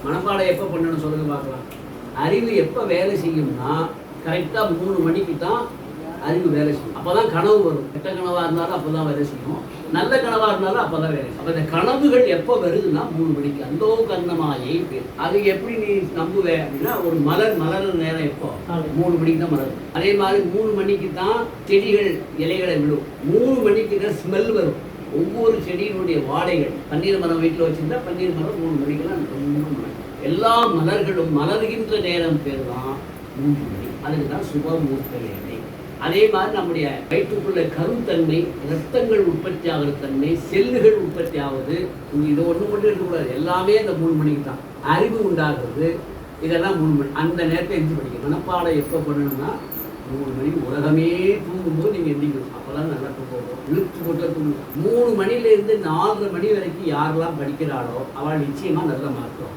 மனப்பாடம் எப்போ பண்ணணும்னு சொல்லுங்க பார்க்கலாம். அறிவு எப்போ வேலை செய்யும்னா கரெக்டாக 3 மணிக்கு தான் அறிவு வேலை செய்யும். அப்போ தான் கனவு வரும். கெட்ட கனவாக இருந்தாலும் அப்போ தான் வேலை செய்யும், நல்ல கனவாக இருந்தாலும் அப்போ தான் வேலை செய்யும். அப்போ இந்த கனவுகள் எப்போ வருதுன்னா 3 மணிக்கு. அந்தோ கண்ணமாயை பேர். அது எப்படி நீ நம்புவே அப்படின்னா, ஒரு மலர் நேரம் எப்போ 3 மணிக்கு தான் மலரும். அதே மாதிரி 3 மணிக்கு தான் செடிகள் இலைகளை விடும். 3 மணிக்கு தான் ஸ்மெல் வரும். ஒவ்வொரு செடியினுடைய வாடைகள், பன்னீர் மரம் வீட்டில் வச்சுருந்தா பன்னீர் மரம் 3 மணிக்கெல்லாம் ரொம்ப மலரும். எல்லா மலர்களும் மலர்கின்ற நேரம் பேர் தான் 3 மணி. அதுக்கு தான் சுபமுகூர்த்த வேலை. அதே மாதிரி நம்முடைய வயிற்றுக்குள்ள கருத்தன்மை, இரத்தங்கள் உற்பத்தி ஆகிற தன்மை, செல்லுகள் உற்பத்தி ஆகுது. இதை ஒன்று மட்டும் இருக்கக்கூடாது, எல்லாமே அந்த 3 மணிக்கு தான். அறிவு உண்டாகிறது இதெல்லாம் 3 மணி. அந்த நேரத்தை எழுந்து படிக்கணும். மனப்பாடம் எப்போ பண்ணணும்னா 3 மணிக்கு. உலகமே தூங்கும்போது நீங்கள் எந்திக்கணும். அப்போதான் நல்லா தூங்குவோம். இழுத்து போட்டு தூங்கணும். 3 மணிலேருந்து 4:30 மணி வரைக்கும் யாரெல்லாம் படிக்கிறாளோ அவள் நிச்சயமாக நல்ல மாற்றம்.